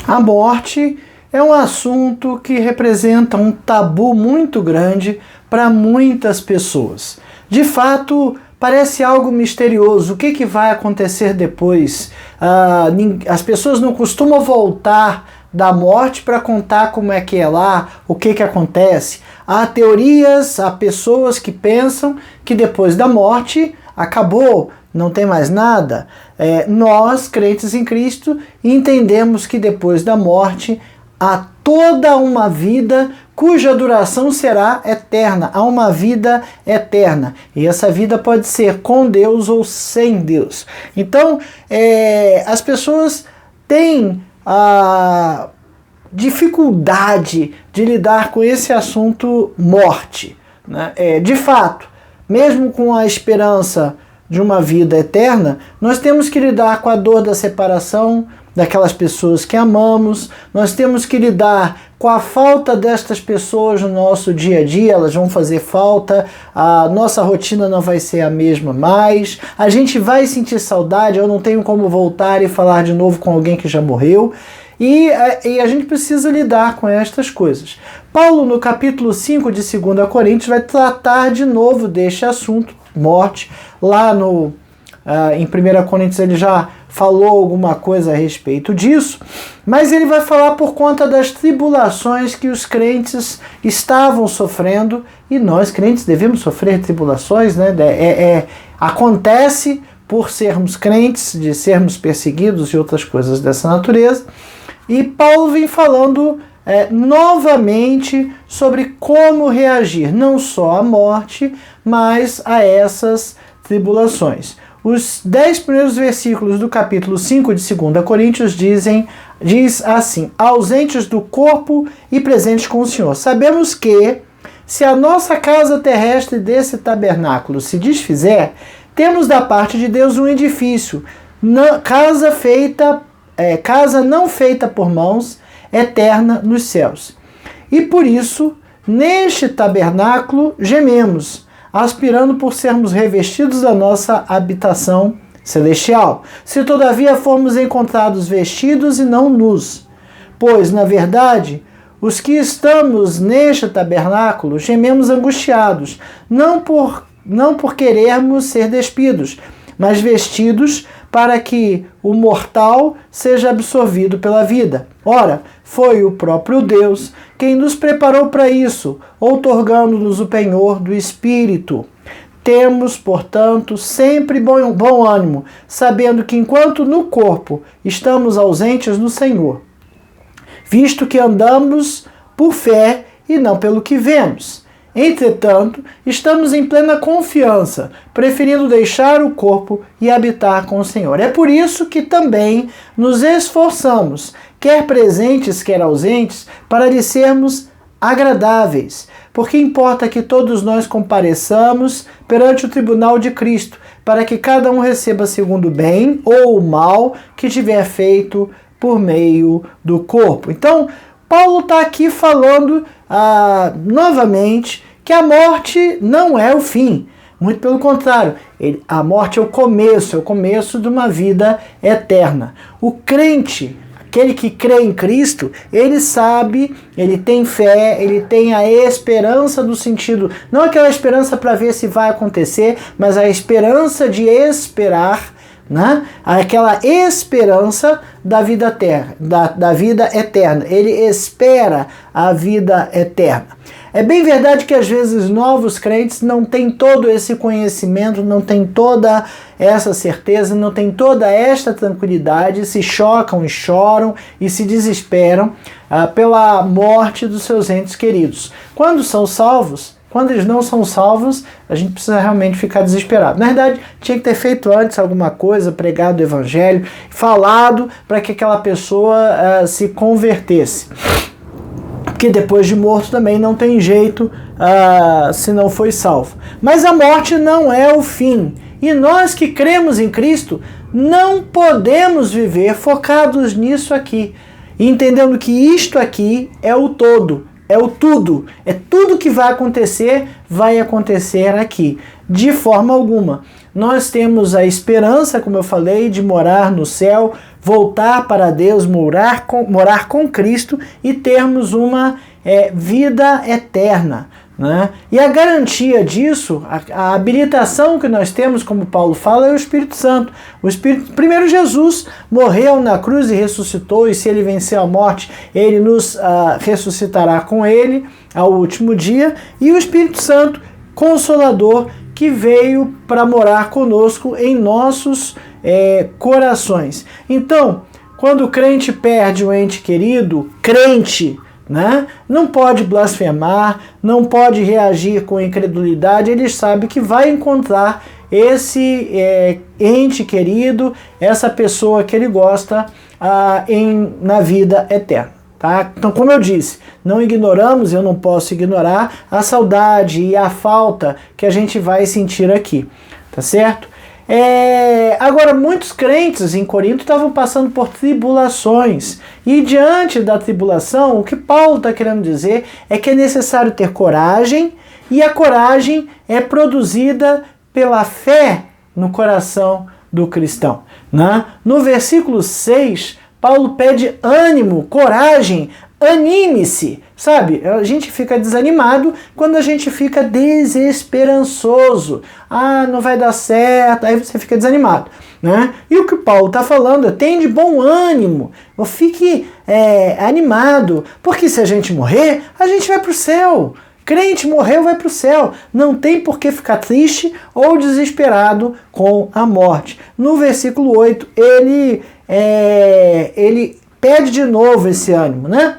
A morte é um assunto que representa um tabu muito grande para muitas pessoas. De fato, parece algo misterioso. O que vai acontecer depois? As pessoas não costumam voltar da morte para contar como é que é lá, o que acontece. Há teorias, há pessoas que pensam que depois da morte acabou, não tem mais nada. Nós, crentes em Cristo, entendemos que depois da morte há toda uma vida cuja duração será eterna. Há uma vida eterna. E essa vida pode ser com Deus ou sem Deus. Então, as pessoas têm a dificuldade de lidar com esse assunto morte, né? De fato, mesmo com a esperança de uma vida eterna, nós temos que lidar com a dor da separação daquelas pessoas que amamos, nós temos que lidar com a falta destas pessoas no nosso dia a dia, elas vão fazer falta, a nossa rotina não vai ser a mesma mais, a gente vai sentir saudade, eu não tenho como voltar e falar de novo com alguém que já morreu, e a gente precisa lidar com estas coisas. Paulo, no capítulo 5 de 2 Coríntios, vai tratar de novo deste assunto, morte. Lá em 1 Coríntios ele já falou alguma coisa a respeito disso, mas ele vai falar por conta das tribulações que os crentes estavam sofrendo, e nós crentes devemos sofrer tribulações, né? Acontece por sermos crentes, de sermos perseguidos e outras coisas dessa natureza. E Paulo vem falando novamente sobre como reagir, não só à morte, mas a essas tribulações. Os 10 primeiros versículos do capítulo 5 de 2 Coríntios diz assim: ausentes do corpo e presentes com o Senhor. Sabemos que, se a nossa casa terrestre desse tabernáculo se desfizer, temos da parte de Deus um edifício, casa não feita por mãos, eterna nos céus. E por isso, neste tabernáculo gememos, aspirando por sermos revestidos da nossa habitação celestial. Se todavia formos encontrados vestidos e não nus. Pois, na verdade, os que estamos neste tabernáculo gememos angustiados, não por querermos ser despidos, mas vestidos para que o mortal seja absorvido pela vida. Ora, foi o próprio Deus quem nos preparou para isso, outorgando-nos o penhor do Espírito. Temos, portanto, sempre bom ânimo, sabendo que enquanto no corpo estamos ausentes no Senhor, visto que andamos por fé e não pelo que vemos. Entretanto, estamos em plena confiança, preferindo deixar o corpo e habitar com o Senhor. É por isso que também nos esforçamos, quer presentes, quer ausentes, para lhe sermos agradáveis, porque importa que todos nós compareçamos perante o tribunal de Cristo, para que cada um receba segundo o bem ou o mal que tiver feito por meio do corpo. Então, Paulo está aqui falando novamente que a morte não é o fim. Muito pelo contrário, a morte é o começo de uma vida eterna. O crente, aquele que crê em Cristo, ele sabe, ele tem fé, ele tem a esperança no sentido, não aquela esperança para ver se vai acontecer, mas a esperança de esperar, né? Aquela esperança da vida eterna. Ele espera a vida eterna. É bem verdade que às vezes novos crentes não têm todo esse conhecimento, não têm toda essa certeza, não têm toda esta tranquilidade, se chocam e choram e se desesperam pela morte dos seus entes queridos. Quando são salvos, quando eles não são salvos, a gente precisa realmente ficar desesperado. Na verdade, tinha que ter feito antes alguma coisa, pregado o evangelho, falado para que aquela pessoa se convertesse. Porque depois de morto também não tem jeito se não foi salvo. Mas a morte não é o fim. E nós que cremos em Cristo não podemos viver focados nisso aqui, entendendo que isto aqui é o todo. É o tudo. É tudo que vai acontecer aqui. De forma alguma. nós temos a esperança, como eu falei, de morar no céu, voltar para Deus, morar com Cristo e termos uma vida eterna. Né? E a garantia disso, a habilitação que nós temos, como Paulo fala, é o Espírito Santo. Primeiro, Jesus morreu na cruz e ressuscitou, e se ele venceu a morte, ele nos ressuscitará com ele ao último dia. E o Espírito Santo, Consolador, que veio para morar conosco em nossos corações. Então, quando o crente perde um ente querido, crente, né, não pode blasfemar, não pode reagir com incredulidade, ele sabe que vai encontrar esse ente querido, essa pessoa que ele gosta na vida eterna. Tá? Então, como eu disse, não ignoramos, eu não posso ignorar a saudade e a falta que a gente vai sentir aqui, tá certo? Agora, muitos crentes em Corinto estavam passando por tribulações, e diante da tribulação, o que Paulo está querendo dizer é que é necessário ter coragem, e a coragem é produzida pela fé no coração do cristão. Né? No versículo 6, Paulo pede ânimo, coragem, anime-se, sabe? A gente fica desanimado quando a gente fica desesperançoso. Não vai dar certo, aí você fica desanimado. Né? E o que Paulo está falando é: tenha de bom ânimo, fique animado, porque se a gente morrer, a gente vai para o céu. Crente morreu, vai para o céu. Não tem por que ficar triste ou desesperado com a morte. No versículo 8, ele pede de novo esse ânimo, né?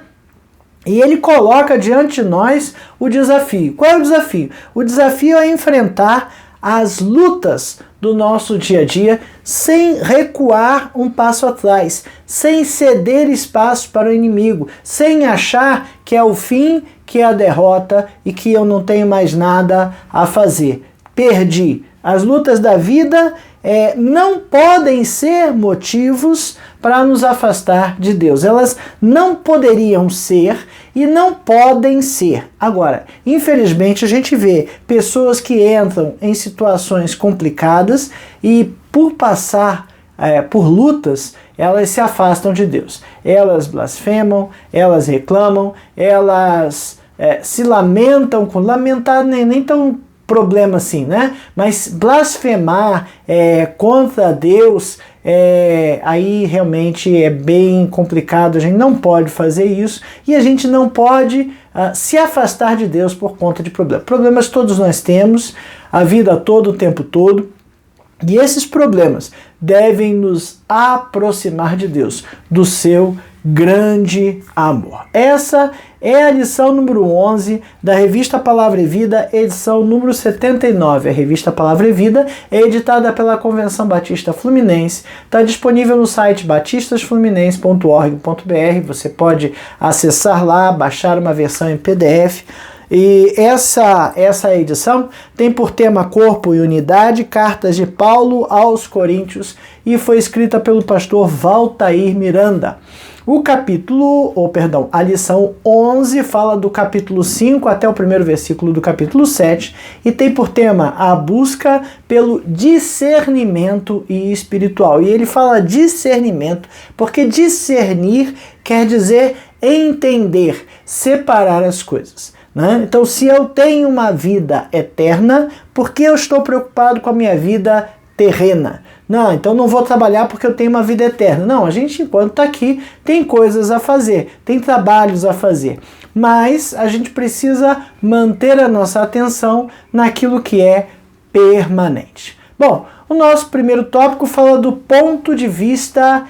E ele coloca diante de nós o desafio. Qual é o desafio? O desafio é enfrentar as lutas do nosso dia a dia sem recuar um passo atrás, sem ceder espaço para o inimigo, sem achar que é o fim, que é a derrota e que eu não tenho mais nada a fazer. Perdi. As lutas da vida não podem ser motivos para nos afastar de Deus. Elas não poderiam ser e não podem ser. Agora, infelizmente, a gente vê pessoas que entram em situações complicadas e, por passar por lutas, elas se afastam de Deus. Elas blasfemam, elas reclamam, elas se lamentam, lamentar nem tão problema assim, né? Mas blasfemar contra Deus, aí realmente é bem complicado. A gente não pode fazer isso e a gente não pode se afastar de Deus por conta de problemas. Problemas todos nós temos, a vida toda, o tempo todo. E esses problemas devem nos aproximar de Deus, do seu grande amor. Essa é a lição número 11 da Revista Palavra e Vida, edição número 79. A Revista Palavra e Vida é editada pela Convenção Batista Fluminense, está disponível no site batistasfluminense.org.br. Você pode acessar lá, baixar uma versão em PDF. E essa edição tem por tema Corpo e Unidade, cartas de Paulo aos Coríntios, e foi escrita pelo pastor Valtair Miranda. A lição 11 fala do capítulo 5 até o primeiro versículo do capítulo 7 e tem por tema a busca pelo discernimento espiritual. E ele fala discernimento porque discernir quer dizer entender, separar as coisas. Né? Então, se eu tenho uma vida eterna, por que eu estou preocupado com a minha vida terrena? Não, então não vou trabalhar porque eu tenho uma vida eterna. Não, a gente, enquanto está aqui, tem coisas a fazer, tem trabalhos a fazer. Mas a gente precisa manter a nossa atenção naquilo que é permanente. Bom, o nosso primeiro tópico fala do ponto de vista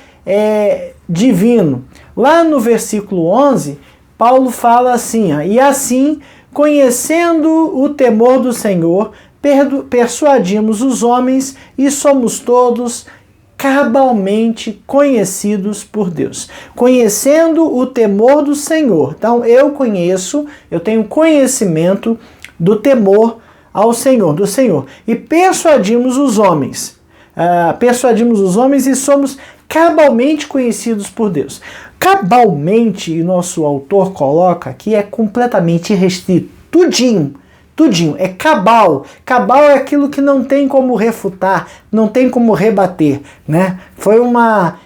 divino. Lá no versículo 11, Paulo fala assim, e assim, conhecendo o temor do Senhor, persuadimos os homens e somos todos cabalmente conhecidos por Deus. Conhecendo o temor do Senhor. Então eu tenho conhecimento do temor ao Senhor, do Senhor. E persuadimos os homens. E somos cabalmente conhecidos por Deus. Cabalmente, nosso autor coloca aqui, é completamente restrito. tudinho. É cabal. Cabal é aquilo que não tem como refutar, não tem como rebater, né? Foi uma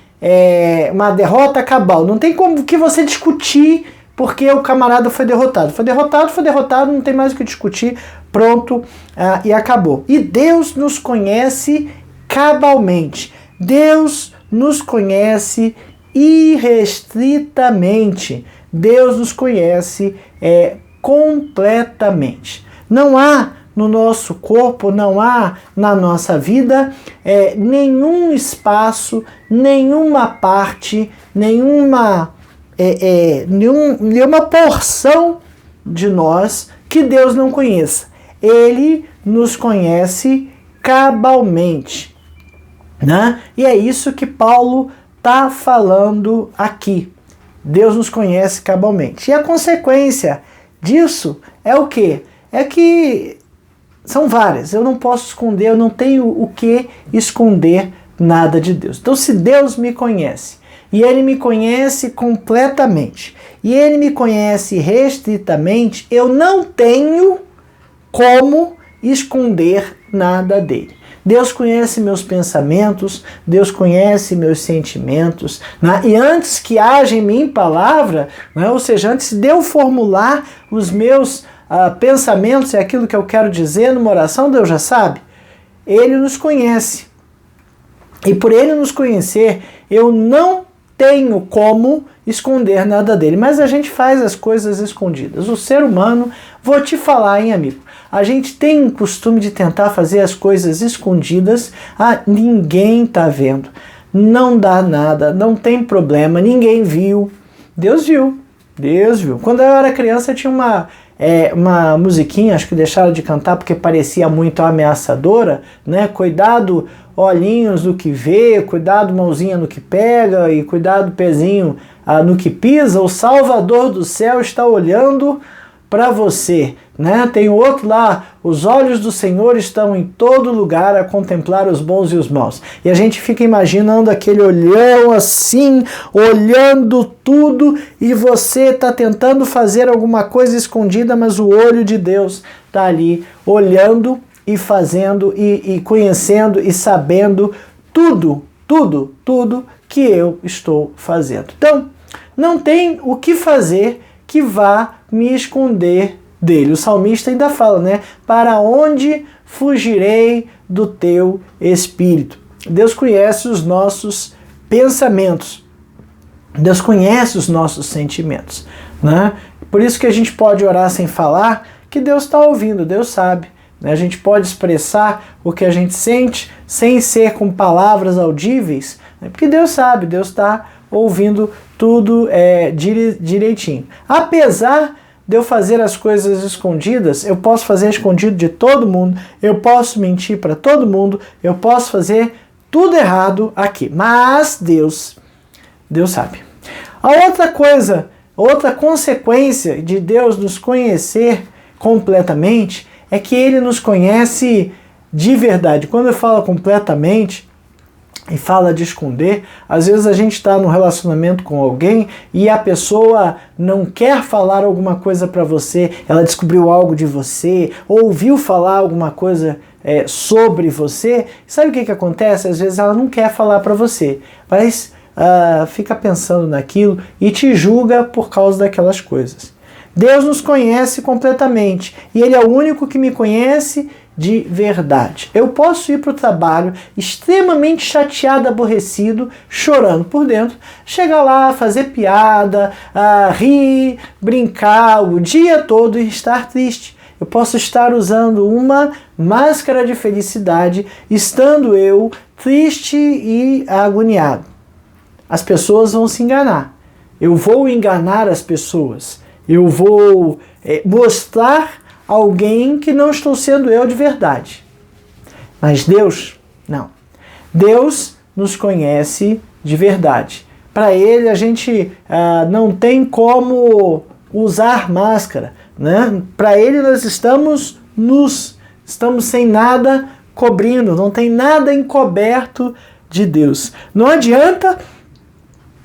derrota cabal. Não tem como que você discutir porque o camarada foi derrotado. Foi derrotado, não tem mais o que discutir. Pronto, e acabou. E Deus nos conhece cabalmente. Deus nos conhece irrestritamente. Deus nos conhece completamente. Não há no nosso corpo, não há na nossa vida nenhum espaço, nenhuma parte, nenhuma porção de nós que Deus não conheça. Ele nos conhece cabalmente, né? E é isso que Paulo está falando aqui. Deus nos conhece cabalmente. E a consequência disso é o quê? É que são várias. Eu não posso esconder, eu não tenho o que esconder nada de Deus. Então, se Deus me conhece, e Ele me conhece completamente, e Ele me conhece restritamente, eu não tenho como esconder nada dele. Deus conhece meus pensamentos, Deus conhece meus sentimentos, né? E antes que haja em mim palavra, né? Ou seja, antes de eu formular os meus pensamentos e aquilo que eu quero dizer numa oração, Deus já sabe. Ele nos conhece. E por Ele nos conhecer, eu não tenho como esconder nada dele. Mas a gente faz as coisas escondidas. O ser humano, vou te falar, hein, amigo? A gente tem o costume de tentar fazer as coisas escondidas. Ninguém tá vendo. Não dá nada, não tem problema, ninguém viu. Deus viu. Deus viu. Quando eu era criança tinha uma musiquinha, acho que deixaram de cantar porque parecia muito ameaçadora, né? Cuidado, olhinhos no que vê, cuidado, mãozinha no que pega e cuidado, pezinho no que pisa. O Salvador do céu está olhando para você, né? Tem outro lá, os olhos do Senhor estão em todo lugar a contemplar os bons e os maus. E a gente fica imaginando aquele olhão assim, olhando tudo, e você está tentando fazer alguma coisa escondida, mas o olho de Deus está ali olhando e fazendo e conhecendo e sabendo tudo que eu estou fazendo. Então, não tem o que fazer que vá me esconder dele. O salmista ainda fala, né? Para onde fugirei do teu espírito? Deus conhece os nossos pensamentos. Deus conhece os nossos sentimentos, né? Por isso que a gente pode orar sem falar, que Deus está ouvindo, Deus sabe. Né? A gente pode expressar o que a gente sente sem ser com palavras audíveis, né? Porque Deus sabe, Deus está ouvindo tudo direitinho. Apesar de eu fazer as coisas escondidas, eu posso fazer escondido de todo mundo, eu posso mentir para todo mundo, eu posso fazer tudo errado aqui. Mas Deus sabe. A outra coisa, outra consequência de Deus nos conhecer completamente é que Ele nos conhece de verdade. Quando eu falo completamente e fala de esconder, às vezes a gente está num relacionamento com alguém e a pessoa não quer falar alguma coisa para você, ela descobriu algo de você, ouviu falar alguma coisa sobre você. Sabe o que acontece? Às vezes ela não quer falar para você, mas fica pensando naquilo e te julga por causa daquelas coisas. Deus nos conhece completamente e Ele é o único que me conhece de verdade. Eu posso ir para o trabalho extremamente chateado, aborrecido, chorando por dentro, chegar lá, fazer piada, rir, brincar o dia todo e estar triste. Eu posso estar usando uma máscara de felicidade, estando eu triste e agoniado. As pessoas vão se enganar. Eu vou enganar as pessoas. Eu vou mostrar alguém que não estou sendo eu de verdade. Mas Deus, não. Deus nos conhece de verdade. Para Ele a gente não tem como usar máscara, né? Para Ele nós estamos nus, estamos sem nada cobrindo, não tem nada encoberto de Deus. Não adianta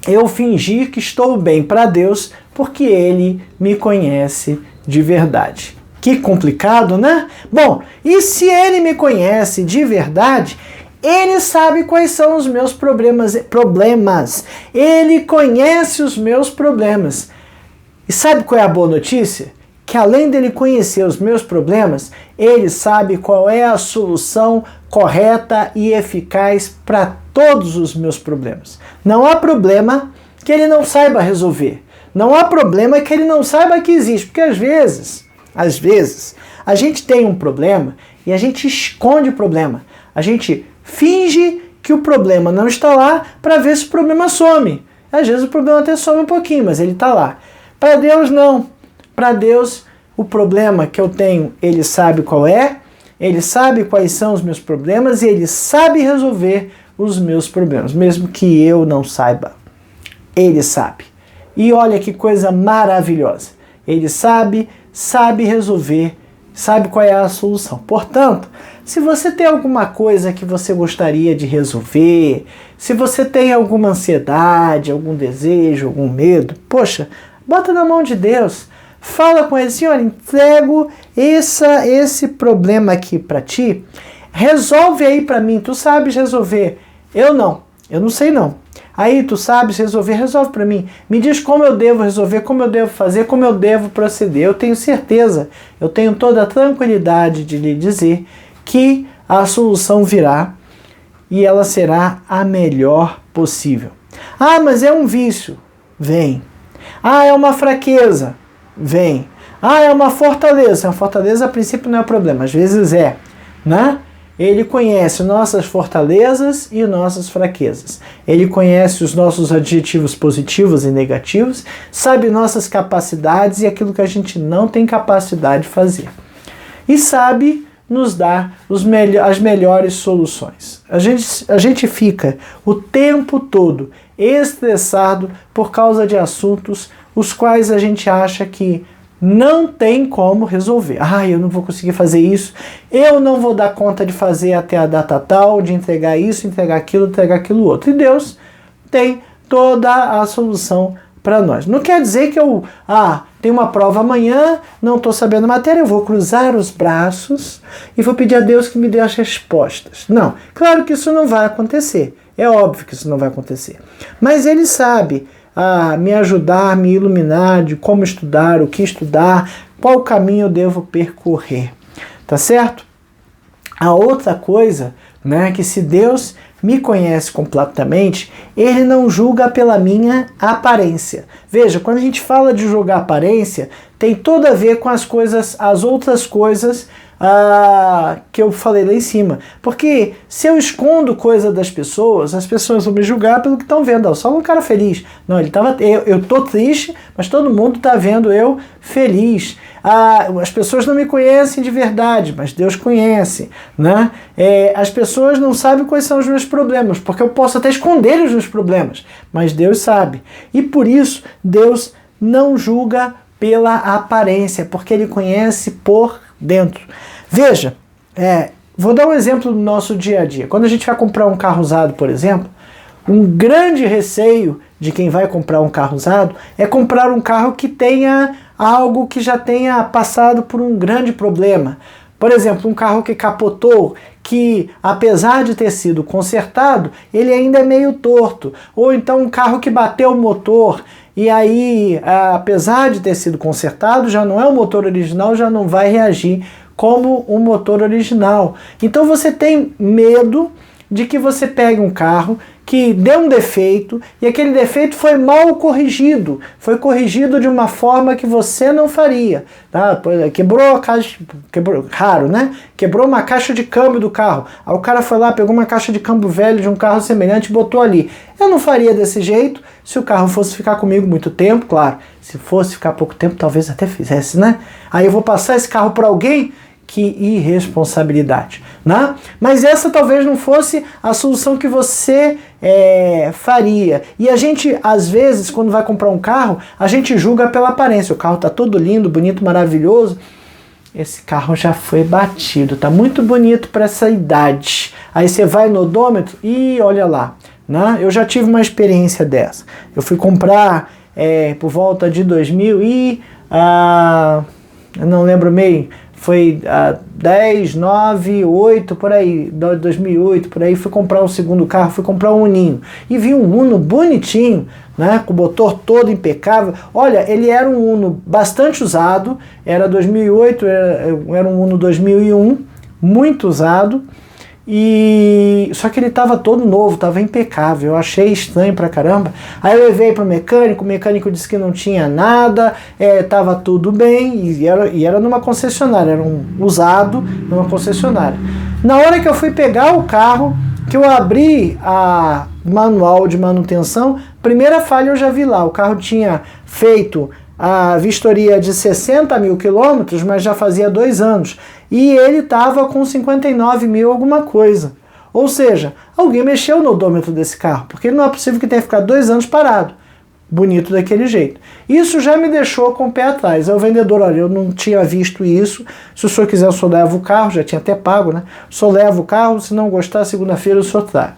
eu fingir que estou bem para Deus, porque Ele me conhece de verdade. Que complicado, né? Bom, e se ele me conhece de verdade, ele sabe quais são os meus problemas. Ele conhece os meus problemas. E sabe qual é a boa notícia? Que além dele conhecer os meus problemas, ele sabe qual é a solução correta e eficaz para todos os meus problemas. Não há problema que ele não saiba resolver. Não há problema que ele não saiba que existe. Porque às vezes, a gente tem um problema e a gente esconde o problema. A gente finge que o problema não está lá para ver se o problema some. Às vezes o problema até some um pouquinho, mas ele está lá. Para Deus não. Para Deus, o problema que eu tenho, ele sabe qual é, ele sabe quais são os meus problemas e ele sabe resolver os meus problemas, mesmo que eu não saiba. Ele sabe. E olha que coisa maravilhosa. Ele sabe resolver, sabe qual é a solução. Portanto, se você tem alguma coisa que você gostaria de resolver, se você tem alguma ansiedade, algum desejo, algum medo, poxa, bota na mão de Deus. Fala com ele, Senhor, entrego esse problema aqui para ti, resolve aí para mim, tu sabes resolver. Eu não sei não. Aí tu sabes resolver, resolve para mim. Me diz como eu devo resolver, como eu devo fazer, como eu devo proceder. Eu tenho certeza, eu tenho toda a tranquilidade de lhe dizer que a solução virá e ela será a melhor possível. Ah, mas é um vício. Vem. Ah, é uma fraqueza. Vem. Ah, é uma fortaleza. A fortaleza a princípio não é problema, às vezes é, né? Ele conhece nossas fortalezas e nossas fraquezas. Ele conhece os nossos adjetivos positivos e negativos, sabe nossas capacidades e aquilo que a gente não tem capacidade de fazer. E sabe nos dar as melhores soluções. A gente fica o tempo todo estressado por causa de assuntos os quais a gente acha que não tem como resolver. Ah, eu não vou conseguir fazer isso, eu não vou dar conta de fazer até a data tal, de entregar isso, entregar aquilo outro. E Deus tem toda a solução para nós. Não quer dizer que eu tenho uma prova amanhã, não estou sabendo a matéria, eu vou cruzar os braços e vou pedir a Deus que me dê as respostas. Não, claro que isso não vai acontecer. É óbvio que isso não vai acontecer. Mas Ele sabe me ajudar, me iluminar de como estudar, o que estudar, qual caminho eu devo percorrer. Tá certo? A outra coisa, né, que se Deus me conhece completamente, Ele não julga pela minha aparência. Veja, quando a gente fala de julgar aparência, tem tudo a ver com as outras coisas que eu falei lá em cima. Porque se eu escondo coisa das pessoas, as pessoas vão me julgar pelo que estão vendo. Só um cara feliz. Não, eu tô triste, mas todo mundo está vendo eu feliz. As pessoas não me conhecem de verdade, mas Deus conhece, né? As pessoas não sabem quais são os meus problemas, porque eu posso até esconder os meus problemas, mas Deus sabe. E por isso, Deus não julga pela aparência, porque Ele conhece por dentro. Veja, vou dar um exemplo do nosso dia a dia. Quando a gente vai comprar um carro usado, por exemplo, um grande receio de quem vai comprar um carro usado é comprar um carro que tenha algo que já tenha passado por um grande problema. Por exemplo, um carro que capotou, que apesar de ter sido consertado, ele ainda é meio torto. Ou então um carro que bateu o motor e aí, apesar de ter sido consertado, já não é o motor original, já não vai reagir como o motor original. Então você tem medo de que você pegue um carro que deu um defeito e aquele defeito foi mal corrigido. Foi corrigido de uma forma que você não faria. Tá? Quebrou a caixa, raro, né? Quebrou uma caixa de câmbio do carro. Aí o cara foi lá, pegou uma caixa de câmbio velho de um carro semelhante e botou ali. Eu não faria desse jeito se o carro fosse ficar comigo muito tempo, claro. Se fosse ficar pouco tempo, talvez até fizesse, né? Aí eu vou passar esse carro para alguém? Que irresponsabilidade, né? Mas essa talvez não fosse a solução que você faria. E a gente, às vezes, quando vai comprar um carro, a gente julga pela aparência. O carro tá todo lindo, bonito, maravilhoso. Esse carro já foi batido, tá muito bonito para essa idade. Aí você vai no odômetro e olha lá, né? Eu já tive uma experiência dessa. Eu fui comprar por volta de 2000 e... eu não lembro meio, foi 10, 9, 8, por aí, 2008, por aí, fui comprar o segundo carro, fui comprar um Uninho. E vi um Uno bonitinho, né, com o motor todo impecável. Olha, ele era um Uno bastante usado, era 2008, era um Uno 2001, muito usado. Só que ele estava todo novo, estava impecável, eu achei estranho pra caramba. Aí eu levei para o mecânico disse que não tinha nada, estava tudo bem, e era numa concessionária, era um usado numa concessionária. Na hora que eu fui pegar o carro, que eu abri a manual de manutenção, primeira falha eu já vi lá, o carro tinha feito a vistoria de 60 mil quilômetros, mas já fazia 2 anos. E ele estava com 59 mil alguma coisa. Ou seja, alguém mexeu no odômetro desse carro, porque não é possível que tenha ficado 2 anos parado. Bonito daquele jeito. Isso já me deixou com o pé atrás. Aí o vendedor, olha, eu não tinha visto isso. Se o senhor quiser, eu só levo o carro, já tinha até pago, né? Só levo o carro, se não gostar, segunda-feira o senhor traz.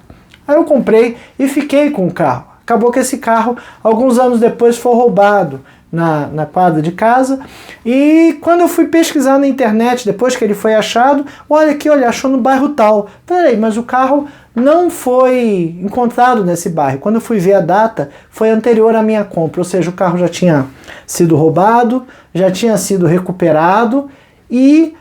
Aí eu comprei e fiquei com o carro. Acabou que esse carro, alguns anos depois, foi roubado na quadra de casa, e quando eu fui pesquisar na internet, depois que ele foi achado, olha aqui, olha, achou no bairro tal. Peraí, mas o carro não foi encontrado nesse bairro. Quando eu fui ver a data, foi anterior à minha compra, ou seja, o carro já tinha sido roubado, já tinha sido recuperado e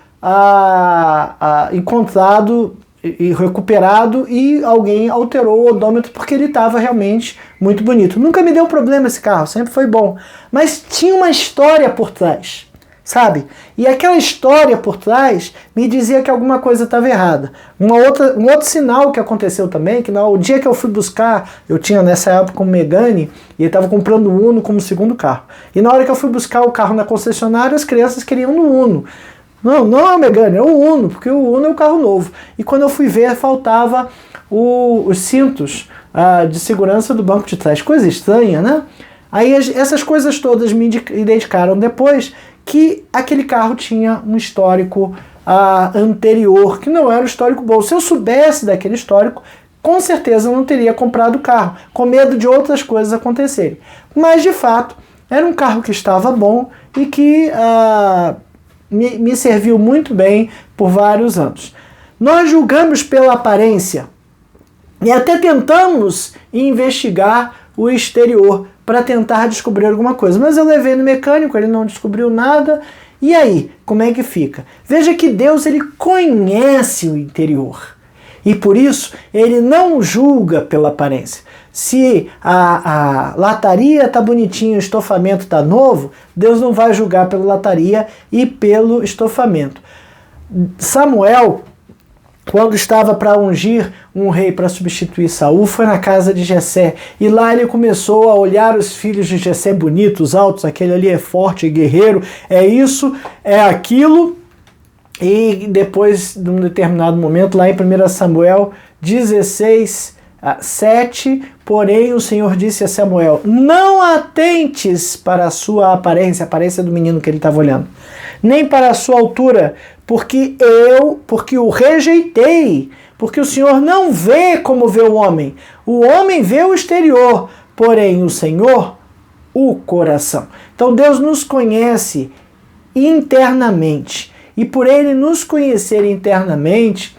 encontrado e recuperado, e alguém alterou o odômetro porque ele estava realmente muito bonito. Nunca me deu problema esse carro, sempre foi bom. Mas tinha uma história por trás, sabe? E aquela história por trás me dizia que alguma coisa estava errada. Um outro sinal que aconteceu também, que o dia que eu fui buscar, eu tinha nessa época um Megane, e ele estava comprando o Uno como segundo carro. E na hora que eu fui buscar o carro na concessionária, as crianças queriam no Uno. Não é o Megane, é o Uno, porque o Uno é o carro novo. E quando eu fui ver, faltava os cintos de segurança do banco de trás. Coisa estranha, né? Aí essas coisas todas me identificaram depois que aquele carro tinha um histórico anterior, que não era um histórico bom. Se eu soubesse daquele histórico, com certeza eu não teria comprado o carro, com medo de outras coisas acontecerem. Mas, de fato, era um carro que estava bom e que me serviu muito bem por vários anos. Nós julgamos pela aparência e até tentamos investigar o exterior para tentar descobrir alguma coisa. Mas eu levei no mecânico, ele não descobriu nada. E aí, como é que fica? Veja que Deus, ele conhece o interior. E por isso, ele não julga pela aparência. Se a lataria está bonitinha, o estofamento está novo, Deus não vai julgar pela lataria e pelo estofamento. Samuel, quando estava para ungir um rei para substituir Saul, foi na casa de Jessé. E lá ele começou a olhar os filhos de Jessé bonitos, altos, aquele ali é forte, é guerreiro, é isso, é aquilo. E depois, de um determinado momento, lá em 1 Samuel 16, 7, porém o Senhor disse a Samuel, não atentes para a sua aparência, a aparência do menino que ele estava olhando, nem para a sua altura, porque o rejeitei, porque o Senhor não vê como vê o homem vê o exterior, porém o Senhor, o coração. Então Deus nos conhece internamente, e por ele nos conhecer internamente,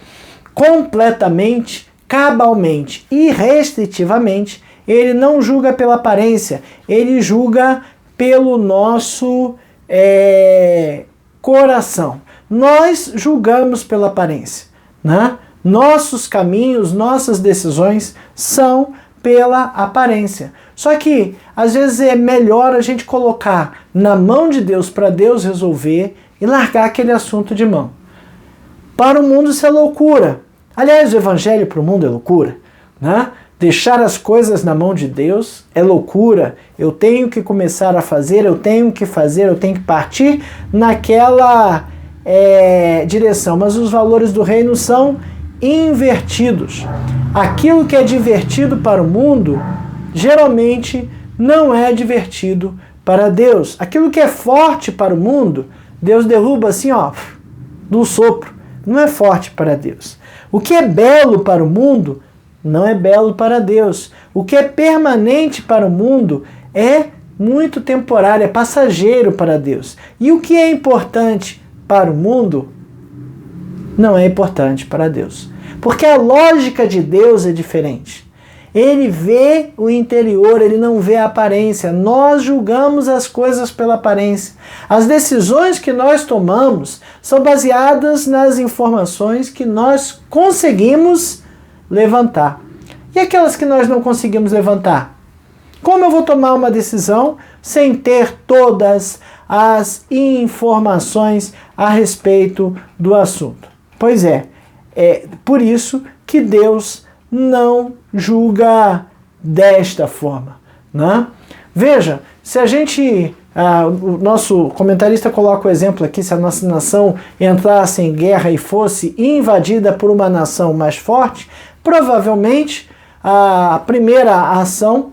completamente, cabalmente e restritivamente, ele não julga pela aparência, ele julga pelo nosso coração. Nós julgamos pela aparência, né? Nossos caminhos, nossas decisões são pela aparência. Só que, às vezes, é melhor a gente colocar na mão de Deus para Deus resolver e largar aquele assunto de mão. Para o mundo isso é loucura. Aliás, o evangelho para o mundo é loucura, né? Deixar as coisas na mão de Deus é loucura. Eu tenho que começar a fazer, eu tenho que partir naquela direção. Mas os valores do reino são invertidos. Aquilo que é divertido para o mundo, geralmente não é divertido para Deus. Aquilo que é forte para o mundo, Deus derruba assim, ó, no sopro. Não é forte para Deus. O que é belo para o mundo, não é belo para Deus. O que é permanente para o mundo é muito temporário, é passageiro para Deus. E o que é importante para o mundo não é importante para Deus. Porque a lógica de Deus é diferente. Ele vê o interior, ele não vê a aparência. Nós julgamos as coisas pela aparência. As decisões que nós tomamos são baseadas nas informações que nós conseguimos levantar. E aquelas que nós não conseguimos levantar? Como eu vou tomar uma decisão sem ter todas as informações a respeito do assunto? Pois é por isso que Deus não julga desta forma, né? Veja, se a gente, o nosso comentarista coloca o exemplo aqui, se a nossa nação entrasse em guerra e fosse invadida por uma nação mais forte, provavelmente a primeira ação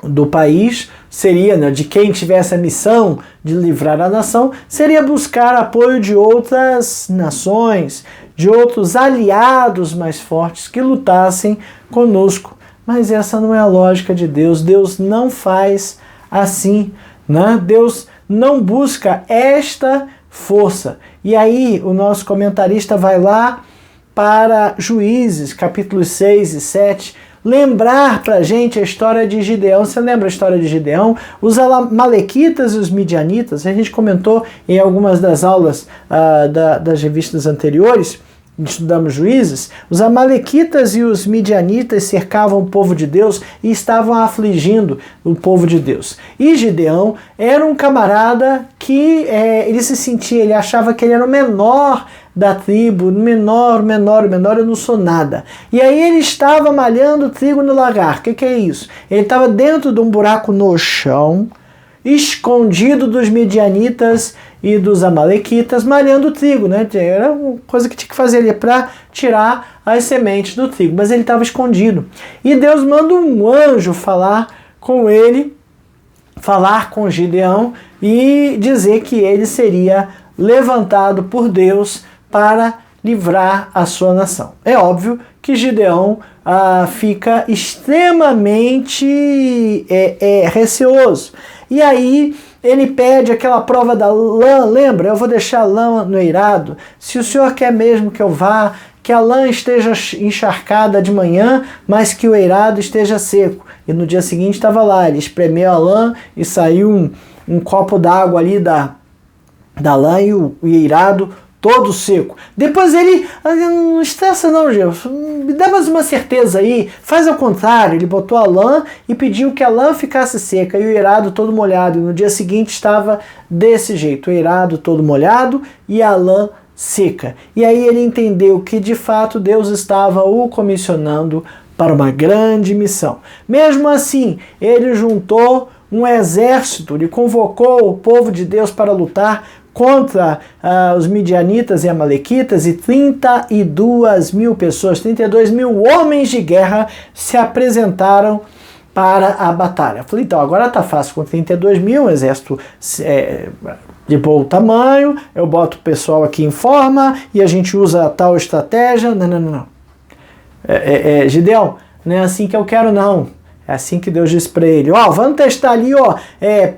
do país seria, né, de quem tivesse a missão de livrar a nação, seria buscar apoio de outras nações, de outros aliados mais fortes que lutassem conosco. Mas essa não é a lógica de Deus. Deus não faz assim, né? Deus não busca esta força. E aí o nosso comentarista vai lá para Juízes, capítulos 6 e 7, lembrar pra gente a história de Gideão. Você lembra a história de Gideão? Os amalequitas e os midianitas, a gente comentou em algumas das aulas das revistas anteriores, estudamos Juízes. Os amalequitas e os midianitas cercavam o povo de Deus e estavam afligindo o povo de Deus. E Gideão era um camarada que ele se sentia, ele achava que ele era o menor da tribo, menor, eu não sou nada. E aí ele estava malhando trigo no lagar. O que é isso? Ele estava dentro de um buraco no chão, escondido dos midianitas e dos amalequitas, malhando trigo, né? Era uma coisa que tinha que fazer ali para tirar as sementes do trigo, mas ele estava escondido. E Deus manda um anjo falar com ele, falar com Gideão e dizer que ele seria levantado por Deus para livrar a sua nação. É óbvio que Gideão fica extremamente receoso. E aí ele pede aquela prova da lã, lembra? Eu vou deixar a lã no eirado. Se o senhor quer mesmo que eu vá, que a lã esteja encharcada de manhã, mas que o eirado esteja seco. E no dia seguinte estava lá, ele espremeu a lã e saiu um copo d'água ali da lã e o eirado todo seco. Depois ele, não estressa não, Deus, me dá mais uma certeza aí, faz ao contrário, ele botou a lã e pediu que a lã ficasse seca e o eirado todo molhado, e no dia seguinte estava desse jeito, o eirado todo molhado e a lã seca. E aí ele entendeu que de fato Deus estava o comissionando para uma grande missão. Mesmo assim, ele juntou um exército, ele convocou o povo de Deus para lutar contra os midianitas e amalequitas, e 32 mil pessoas, 32 mil homens de guerra se apresentaram para a batalha. Eu falei, então, agora tá fácil, com 32 mil, um exército de bom tamanho, eu boto o pessoal aqui em forma e a gente usa tal estratégia. Não. Gideão, não é assim que eu quero não. É assim que Deus disse para ele, vamos testar ali,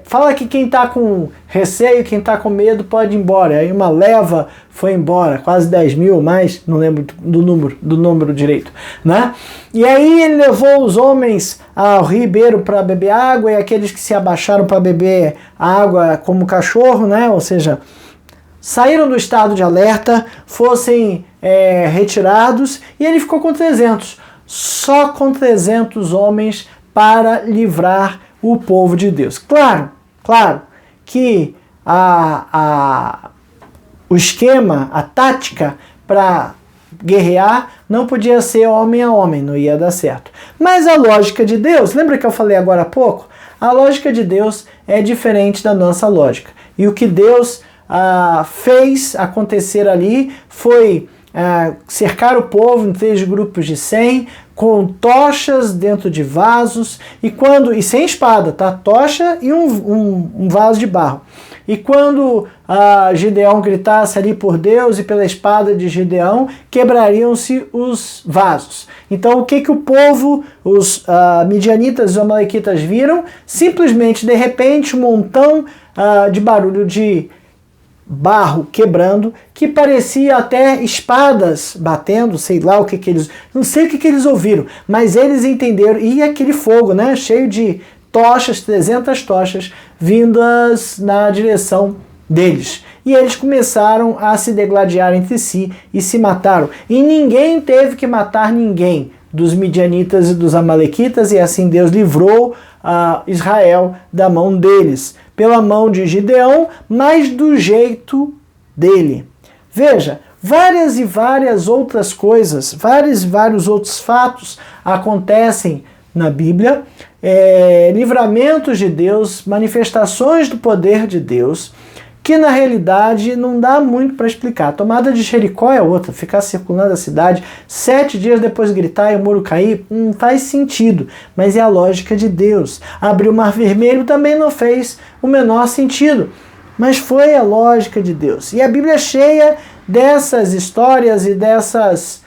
fala que quem está com receio, quem está com medo pode ir embora. Aí uma leva foi embora, quase 10 mil, mais, não lembro do número direito, né? E aí ele levou os homens ao ribeiro para beber água, e aqueles que se abaixaram para beber água como cachorro, né? Ou seja, saíram do estado de alerta, fossem retirados, e ele ficou com 300. Só com 300 homens para livrar o povo de Deus. Claro que o esquema, a tática para guerrear não podia ser homem a homem, não ia dar certo. Mas a lógica de Deus, lembra que eu falei agora há pouco? A lógica de Deus é diferente da nossa lógica. E o que Deus fez acontecer ali foi cercar o povo em 3 grupos de 100, com tochas dentro de vasos, e sem espada, tá? Tocha e um vaso de barro. E quando Gideão gritasse ali por Deus e pela espada de Gideão, quebrariam-se os vasos. Então o que o povo, os midianitas e os amalequitas viram? Simplesmente, de repente, um montão de barulho de barro quebrando, que parecia até espadas batendo, sei lá o que eles... Não sei o que eles ouviram, mas eles entenderam. E aquele fogo, né, cheio de tochas, 300 tochas, vindas na direção deles. E eles começaram a se degladiar entre si e se mataram. E ninguém teve que matar ninguém dos midianitas e dos amalequitas, e assim Deus livrou Israel da mão deles, pela mão de Gideão, mas do jeito dele. Veja, várias e várias outras coisas, vários e vários outros fatos acontecem na Bíblia, livramentos de Deus, manifestações do poder de Deus, que na realidade não dá muito para explicar. A tomada de Jericó é outra, ficar circulando a cidade 7 dias depois gritar e o muro cair, não faz sentido, mas é a lógica de Deus. Abrir o Mar Vermelho também não fez o menor sentido, mas foi a lógica de Deus. E a Bíblia é cheia dessas histórias e dessas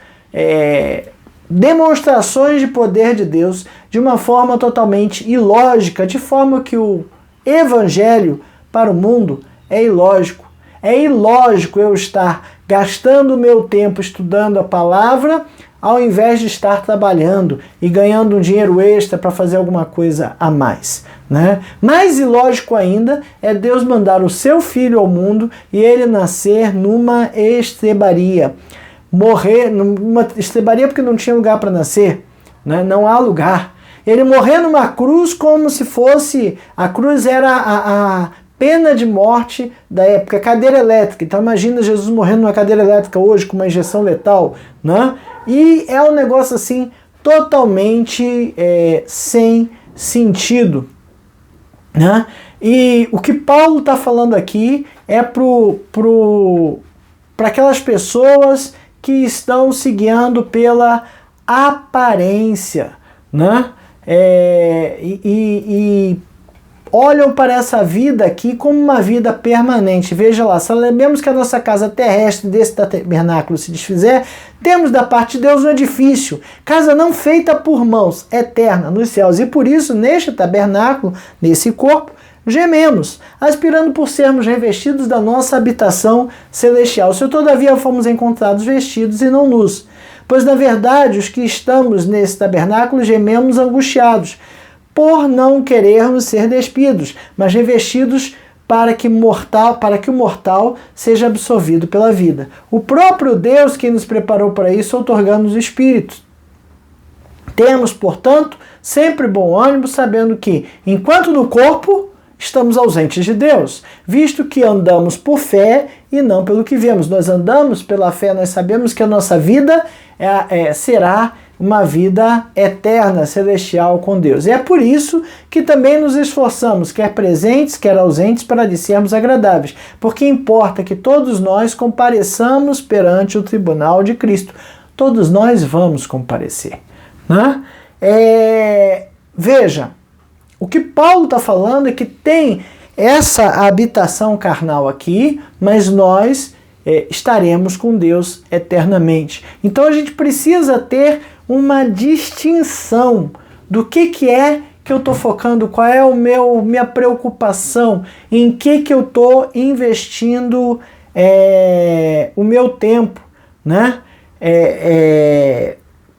demonstrações de poder de Deus de uma forma totalmente ilógica, de forma que o Evangelho para o mundo é ilógico. É ilógico eu estar gastando o meu tempo estudando a palavra ao invés de estar trabalhando e ganhando um dinheiro extra para fazer alguma coisa a mais, né? Mais ilógico ainda é Deus mandar o seu filho ao mundo e ele nascer numa estrebaria. Morrer numa estrebaria porque não tinha lugar para nascer, né? Não há lugar. Ele morrer numa cruz como se fosse... A cruz era a pena de morte da época, cadeira elétrica. Então imagina Jesus morrendo numa cadeira elétrica hoje com uma injeção letal, né? E é um negócio assim totalmente sem sentido, né? E o que Paulo está falando aqui é para aquelas pessoas que estão se guiando pela aparência, né? Olham para essa vida aqui como uma vida permanente. Veja lá, sabemos que a nossa casa terrestre desse tabernáculo se desfizer, temos da parte de Deus um edifício, casa não feita por mãos, eterna nos céus. E por isso, neste tabernáculo, nesse corpo, gememos, aspirando por sermos revestidos da nossa habitação celestial. Se todavia fomos encontrados vestidos e não nus. Pois, na verdade, os que estamos nesse tabernáculo gememos angustiados, por não querermos ser despidos, mas revestidos para que o mortal seja absorvido pela vida. O próprio Deus que nos preparou para isso, outorgando os espíritos. Temos, portanto, sempre bom ânimo, sabendo que, enquanto no corpo, estamos ausentes de Deus, visto que andamos por fé e não pelo que vemos. Nós andamos pela fé, nós sabemos que a nossa vida será uma vida eterna, celestial com Deus. E é por isso que também nos esforçamos, quer presentes, quer ausentes, para lhe sermos agradáveis, porque importa que todos nós compareçamos perante o tribunal de Cristo. Todos nós vamos comparecer, né? Veja, o que Paulo está falando é que tem essa habitação carnal aqui, mas nós estaremos com Deus eternamente. Então a gente precisa ter uma distinção do que é que eu estou focando, qual é minha preocupação, em que eu estou investindo o meu tempo, né?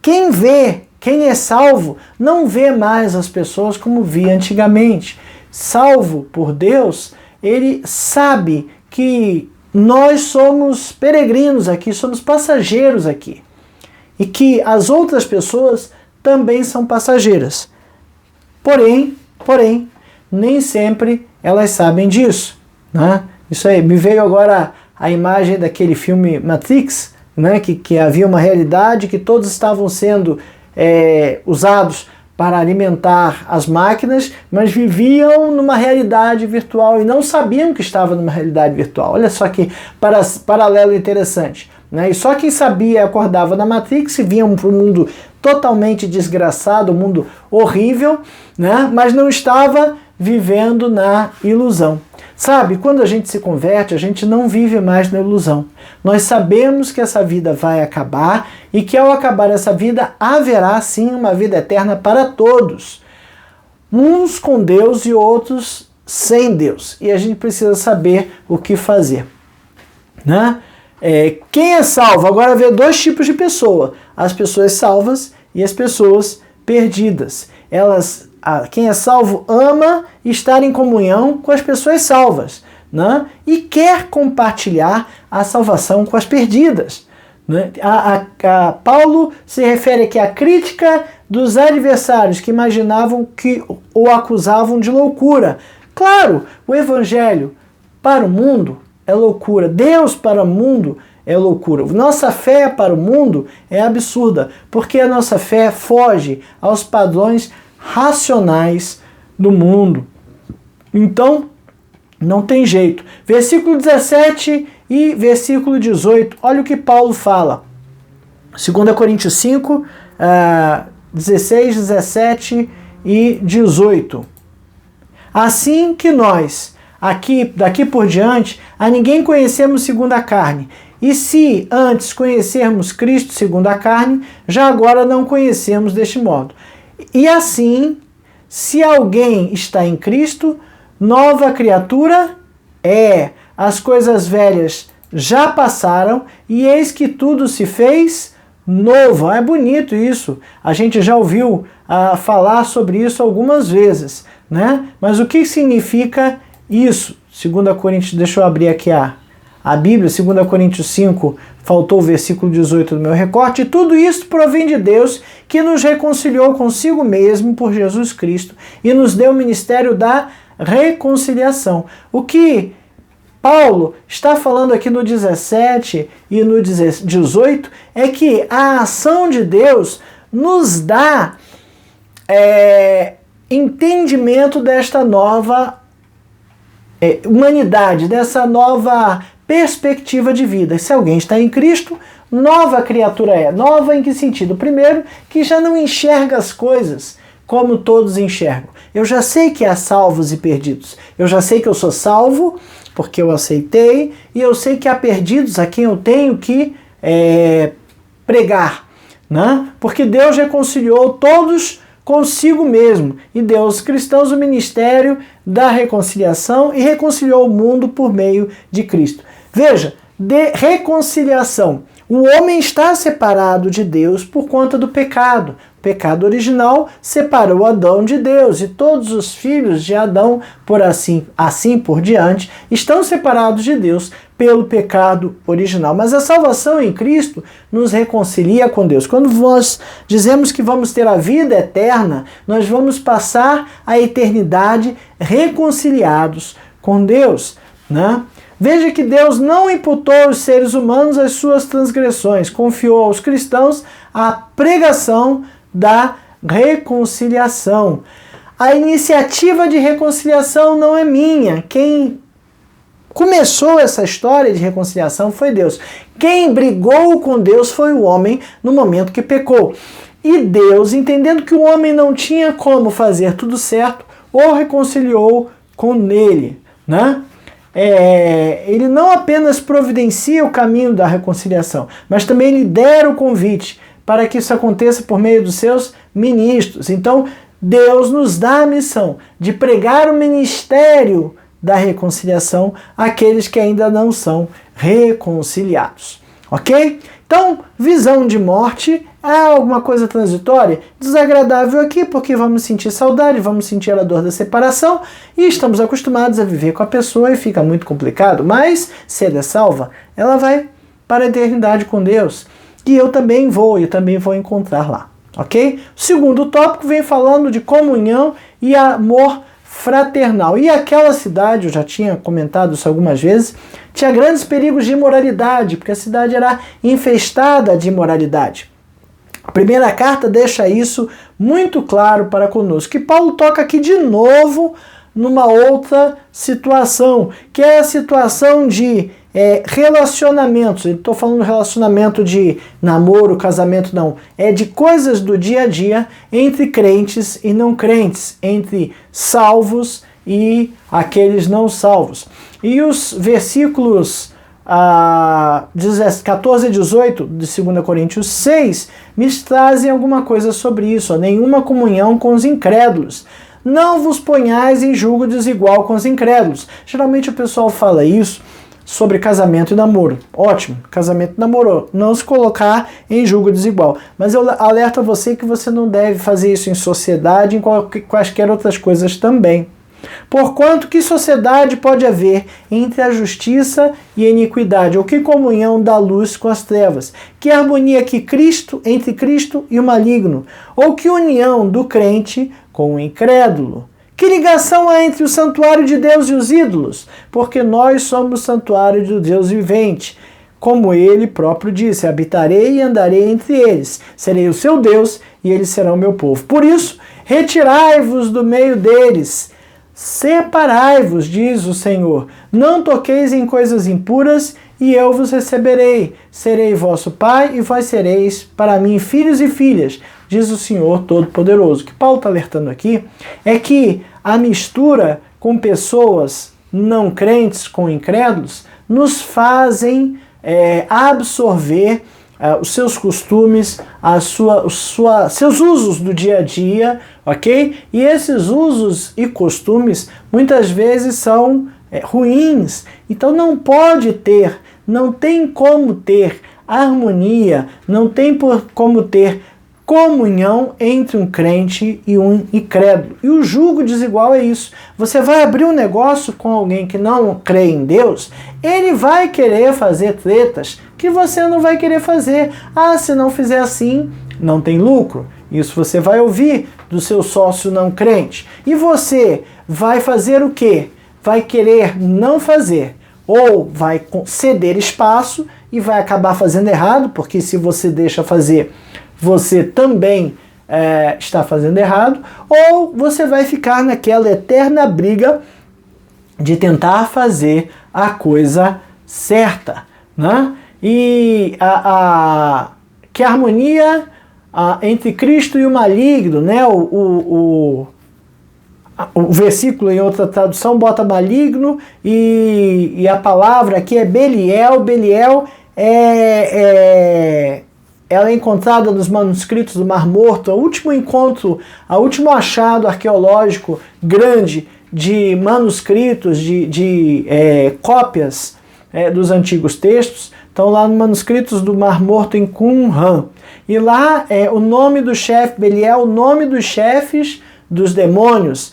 Quem é salvo não vê mais as pessoas como via antigamente. Salvo por Deus, ele sabe que nós somos peregrinos aqui, somos passageiros aqui. E que as outras pessoas também são passageiras. Porém, nem sempre elas sabem disso, né? Isso aí, me veio agora a imagem daquele filme Matrix, né? Que havia uma realidade que todos estavam sendo usados para alimentar as máquinas, mas viviam numa realidade virtual e não sabiam que estava numa realidade virtual. Olha só que paralelo interessante. né? E só quem sabia acordava na Matrix e vinha para um mundo totalmente desgraçado, um mundo horrível, né? Mas não estava vivendo na ilusão. Sabe, quando a gente se converte, a gente não vive mais na ilusão. Nós sabemos que essa vida vai acabar e que ao acabar essa vida, haverá sim uma vida eterna para todos. Uns com Deus e outros sem Deus. E a gente precisa saber o que fazer, né? Quem é salvo? Agora vê dois tipos de pessoa. As pessoas salvas e as pessoas perdidas. Quem é salvo ama estar em comunhão com as pessoas salvas, né? E quer compartilhar a salvação com as perdidas, né? Paulo se refere aqui à crítica dos adversários que imaginavam que o acusavam de loucura. Claro, o evangelho para o mundo é loucura. Deus para o mundo é loucura. Nossa fé para o mundo é absurda, porque a nossa fé foge aos padrões racionais do mundo. Então, não tem jeito. Versículo 17 e versículo 18, olha o que Paulo fala. 2 Coríntios 5, 16, 17 e 18. Assim que nós, daqui por diante, a ninguém conhecemos segundo a carne. E se antes conhecermos Cristo segundo a carne, já agora não conhecemos deste modo. E assim, se alguém está em Cristo, nova criatura é. As coisas velhas já passaram e eis que tudo se fez novo. É bonito isso. A gente já ouviu falar sobre isso algumas vezes, né? Mas o que significa isso? 2 Coríntios, deixa eu abrir aqui a Bíblia, 2 Coríntios 5, faltou o versículo 18 do meu recorte. E tudo isso provém de Deus, que nos reconciliou consigo mesmo por Jesus Cristo e nos deu o ministério da reconciliação. O que Paulo está falando aqui no 17 e no 18 é que a ação de Deus nos dá entendimento desta nova humanidade, dessa nova perspectiva de vida. Se alguém está em Cristo, nova criatura é. Nova em que sentido? Primeiro, que já não enxerga as coisas como todos enxergam. Eu já sei que há salvos e perdidos. Eu já sei que eu sou salvo porque eu aceitei, e eu sei que há perdidos a quem eu tenho que pregar, né? Porque Deus reconciliou todos consigo mesmo e deu aos cristãos o ministério da reconciliação e reconciliou o mundo por meio de Cristo. Veja, de reconciliação. O homem está separado de Deus por conta do pecado. O pecado original separou Adão de Deus e todos os filhos de Adão, por assim por diante, estão separados de Deus pelo pecado original. Mas a salvação em Cristo nos reconcilia com Deus. Quando nós dizemos que vamos ter a vida eterna, nós vamos passar a eternidade reconciliados com Deus, né? Veja que Deus não imputou aos seres humanos as suas transgressões, confiou aos cristãos a pregação da reconciliação. A iniciativa de reconciliação não é minha. Quem começou essa história de reconciliação foi Deus. Quem brigou com Deus foi o homem no momento que pecou. E Deus, entendendo que o homem não tinha como fazer tudo certo, o reconciliou com ele, né? Ele não apenas providencia o caminho da reconciliação, mas também lhe dera o convite para que isso aconteça por meio dos seus ministros. Então, Deus nos dá a missão de pregar o ministério da reconciliação àqueles que ainda não são reconciliados. Ok? Então, visão de morte é alguma coisa transitória, desagradável aqui, porque vamos sentir saudade, vamos sentir a dor da separação e estamos acostumados a viver com a pessoa e fica muito complicado. Mas, se ela é salva, ela vai para a eternidade com Deus. E eu também vou encontrar lá. Ok? O segundo tópico vem falando de comunhão e amor fraternal. E aquela cidade, eu já tinha comentado isso algumas vezes, tinha grandes perigos de imoralidade, porque a cidade era infestada de imoralidade. A primeira carta deixa isso muito claro para conosco. Que Paulo toca aqui de novo numa outra situação, que é a situação de relacionamentos. Eu estou falando relacionamento de namoro, casamento, não. É de coisas do dia a dia entre crentes e não crentes, entre salvos e aqueles não salvos. E os versículos 14 e 18 de 2 Coríntios 6 me trazem alguma coisa sobre isso. Nenhuma comunhão com os incrédulos. Não vos ponhais em julgo desigual com os incrédulos. Geralmente o pessoal fala isso sobre casamento e namoro. Ótimo, casamento e namoro. Não se colocar em julgo desigual. Mas eu alerto a você que você não deve fazer isso em sociedade, em quaisquer outras coisas também. Porquanto, que sociedade pode haver entre a justiça e a iniquidade? Ou que comunhão da luz com as trevas? Que harmonia entre Cristo e o maligno? Ou que união do crente com o incrédulo? Que ligação há entre o santuário de Deus e os ídolos? Porque nós somos santuário de Deus vivente. Como ele próprio disse, habitarei e andarei entre eles. Serei o seu Deus e eles serão o meu povo. Por isso, retirai-vos do meio deles. Separai-vos, diz o Senhor. Não toqueis em coisas impuras e eu vos receberei. Serei vosso pai e vós sereis para mim filhos e filhas, diz o Senhor Todo-Poderoso. O que Paulo está alertando aqui é que a mistura com pessoas não crentes, com incrédulos, nos fazem absorver os seus costumes, seus usos do dia a dia, ok? E esses usos e costumes muitas vezes são ruins. Então não tem como ter harmonia, não tem como ter comunhão entre um crente e um incrédulo. E o julgo desigual é isso. Você vai abrir um negócio com alguém que não crê em Deus, ele vai querer fazer tretas que você não vai querer fazer. Se não fizer assim, não tem lucro. Isso você vai ouvir do seu sócio não crente. E você vai fazer o quê? Vai querer não fazer. Ou vai ceder espaço e vai acabar fazendo errado, porque se você deixa fazer, você também está fazendo errado, ou você vai ficar naquela eterna briga de tentar fazer a coisa certa, né? E que a harmonia entre Cristo e o maligno, né? O versículo em outra tradução bota maligno e a palavra aqui é Beliel. Beliel ela é encontrada nos manuscritos do Mar Morto, o último encontro, o último achado arqueológico grande de manuscritos, de cópias dos antigos textos, estão lá nos manuscritos do Mar Morto em Qumran. E lá o nome do chefe, Beliel, o nome dos chefes dos demônios,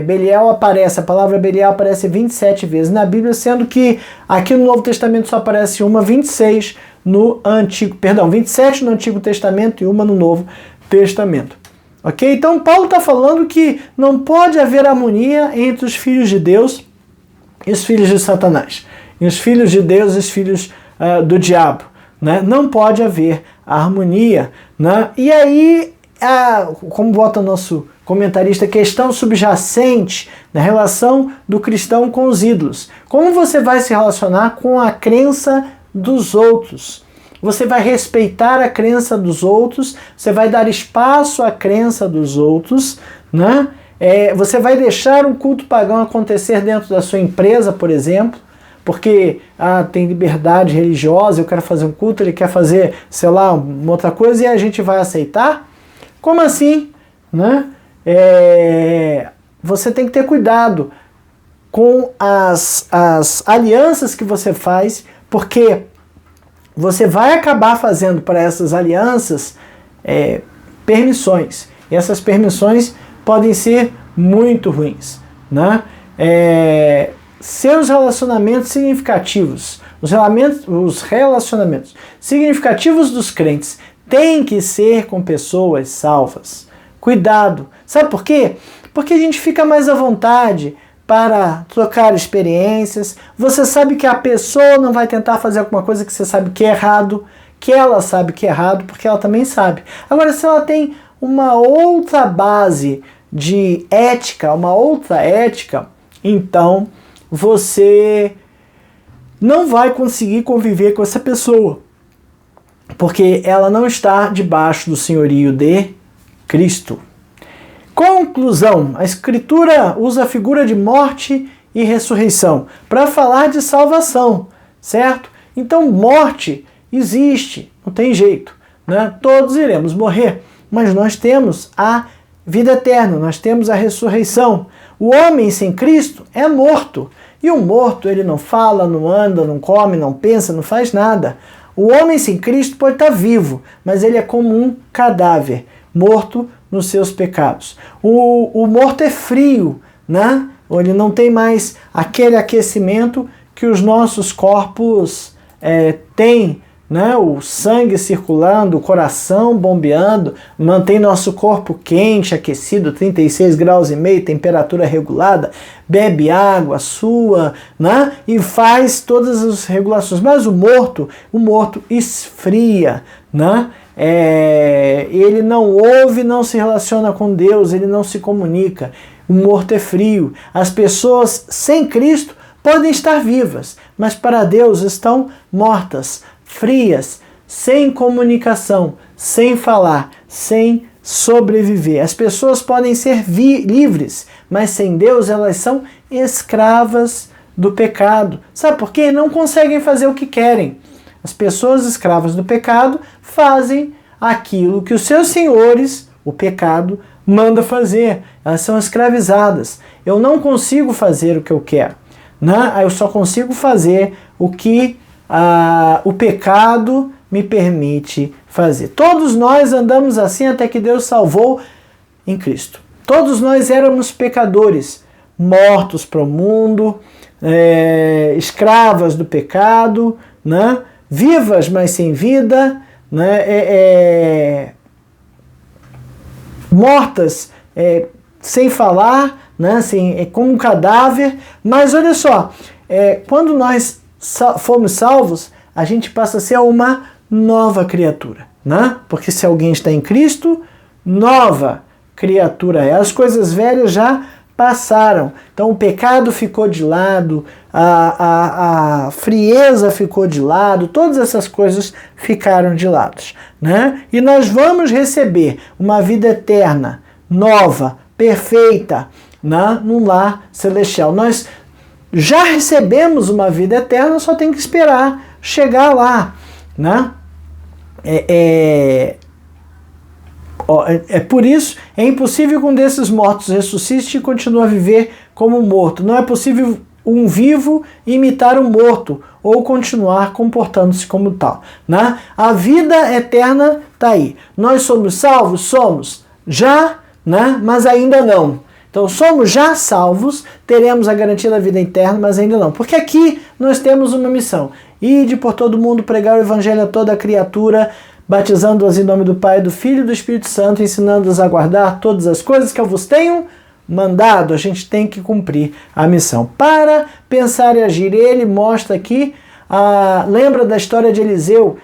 Beliel aparece, a palavra Beliel aparece 27 vezes na Bíblia, sendo que aqui no Novo Testamento só aparece 26 no Antigo, 27 no Antigo Testamento e uma no Novo Testamento. Ok? Então Paulo está falando que não pode haver harmonia entre os filhos de Deus e os filhos de Satanás. E os filhos de Deus e os filhos do diabo. Né? Não pode haver harmonia. Né? E aí, como bota o nosso comentarista, questão subjacente na relação do cristão com os ídolos. Como você vai se relacionar com a crença dos outros? Você vai respeitar a crença dos outros, você vai dar espaço à crença dos outros, né? Você vai deixar um culto pagão acontecer dentro da sua empresa, por exemplo, porque tem liberdade religiosa, eu quero fazer um culto, ele quer fazer, sei lá, uma outra coisa e a gente vai aceitar? Como assim? Né? Você tem que ter cuidado com as alianças que você faz, porque você vai acabar fazendo para essas alianças permissões. E essas permissões podem ser muito ruins. Né? Seus relacionamentos significativos, os relacionamentos significativos dos crentes têm que ser com pessoas salvas. Cuidado. Sabe por quê? Porque a gente fica mais à vontade para trocar experiências. Você sabe que a pessoa não vai tentar fazer alguma coisa que você sabe que é errado, que ela sabe que é errado, porque ela também sabe. Agora, se ela tem uma outra base de ética, uma outra ética, então você não vai conseguir conviver com essa pessoa, porque ela não está debaixo do senhorio de Cristo. Conclusão: a Escritura usa a figura de morte e ressurreição para falar de salvação, certo? Então, morte existe, não tem jeito, né? Todos iremos morrer, mas nós temos a vida eterna, nós temos a ressurreição. O homem sem Cristo é morto, e o morto ele não fala, não anda, não come, não pensa, não faz nada. O homem sem Cristo pode estar vivo, mas ele é como um cadáver, morto nos seus pecados. O morto é frio, né? Ele não tem mais aquele aquecimento que os nossos corpos têm, né? O sangue circulando, o coração bombeando, mantém nosso corpo quente, aquecido, 36 graus e meio, temperatura regulada, bebe água, sua, né? E faz todas as regulações. Mas o morto esfria, né? Ele não ouve, não se relaciona com Deus, ele não se comunica. O morto é frio. As pessoas sem Cristo podem estar vivas, mas para Deus estão mortas, frias, sem comunicação, sem falar, sem sobreviver. As pessoas podem ser livres, mas sem Deus elas são escravas do pecado. Sabe por quê? Não conseguem fazer o que querem. As pessoas escravas do pecado fazem aquilo que os seus senhores, o pecado, manda fazer. Elas são escravizadas. Eu não consigo fazer o que eu quero, né? Eu só consigo fazer o que o pecado me permite fazer. Todos nós andamos assim até que Deus salvou em Cristo. Todos nós éramos pecadores, mortos para o mundo, escravas do pecado, né? Vivas, mas sem vida, né? Mortas sem falar, né? Como um cadáver. Mas olha só, quando nós fomos salvos, a gente passa a ser uma nova criatura, né? Porque se alguém está em Cristo, nova criatura é. As coisas velhas já passaram. Então o pecado ficou de lado, a frieza ficou de lado, todas essas coisas ficaram de lado, né? E nós vamos receber uma vida eterna, nova, perfeita, né? Num lar celestial. Nós já recebemos uma vida eterna, só tem que esperar chegar lá, né? Por isso, é impossível que um desses mortos ressuscite e continue a viver como morto. Não é possível um vivo imitar um morto ou continuar comportando-se como tal, né? A vida eterna está aí. Nós somos salvos? Somos. Já, né? Mas ainda não. Então somos já salvos, teremos a garantia da vida eterna, mas ainda não. Porque aqui nós temos uma missão. Ide por todo mundo, pregar o evangelho a toda criatura, batizando-as em nome do Pai, do Filho e do Espírito Santo, ensinando-as a guardar todas as coisas que eu vos tenho mandado. A gente tem que cumprir a missão. Para pensar e agir, ele mostra aqui, lembra da história de Eliseu,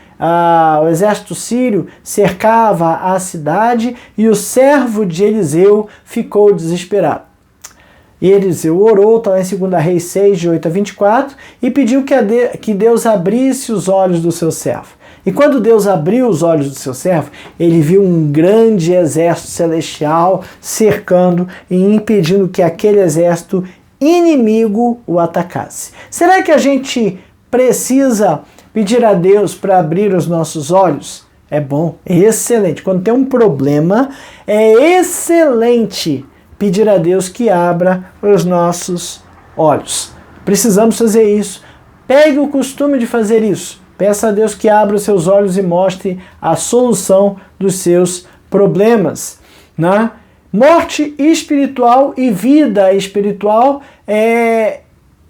o exército sírio cercava a cidade e o servo de Eliseu ficou desesperado. E Eliseu orou, está lá em 2 Reis 6, de 8 a 24, e pediu que Deus abrisse os olhos do seu servo. E quando Deus abriu os olhos do seu servo, ele viu um grande exército celestial cercando e impedindo que aquele exército inimigo o atacasse. Será que a gente precisa pedir a Deus para abrir os nossos olhos? É bom, é excelente. Quando tem um problema, é excelente pedir a Deus que abra os nossos olhos. Precisamos fazer isso. Pegue o costume de fazer isso. Peça a Deus que abra os seus olhos e mostre a solução dos seus problemas, né? Morte espiritual e vida espiritual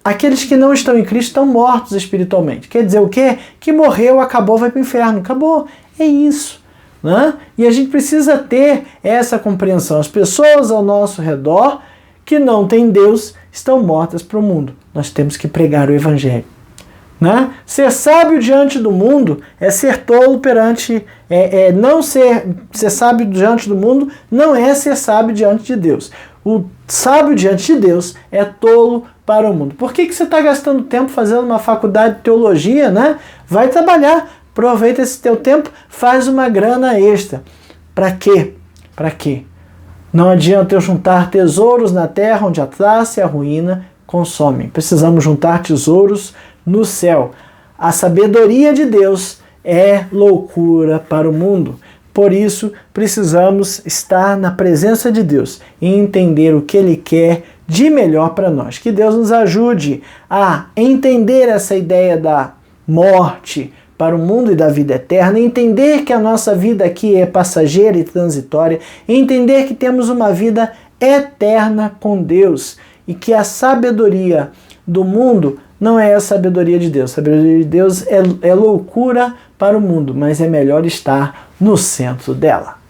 aqueles que não estão em Cristo estão mortos espiritualmente. Quer dizer o quê? Que morreu, acabou, vai para o inferno. Acabou. É isso, né? E a gente precisa ter essa compreensão. As pessoas ao nosso redor que não têm Deus estão mortas para o mundo. Nós temos que pregar o evangelho, né? Ser sábio diante do mundo é ser tolo perante... não ser sábio diante do mundo não é ser sábio diante de Deus. O sábio diante de Deus é tolo para o mundo. Por que você está gastando tempo fazendo uma faculdade de teologia, né? Vai trabalhar, aproveita esse teu tempo, faz uma grana extra. Para quê? Para quê? Não adianta eu juntar tesouros na terra, onde a traça e a ruína consomem. Precisamos juntar tesouros no céu. A sabedoria de Deus é loucura para o mundo. Por isso, precisamos estar na presença de Deus e entender o que Ele quer de melhor para nós. Que Deus nos ajude a entender essa ideia da morte para o mundo e da vida eterna, entender que a nossa vida aqui é passageira e transitória, entender que temos uma vida eterna com Deus e que a sabedoria do mundo não é a sabedoria de Deus. A sabedoria de Deus é loucura para o mundo, mas é melhor estar no centro dela.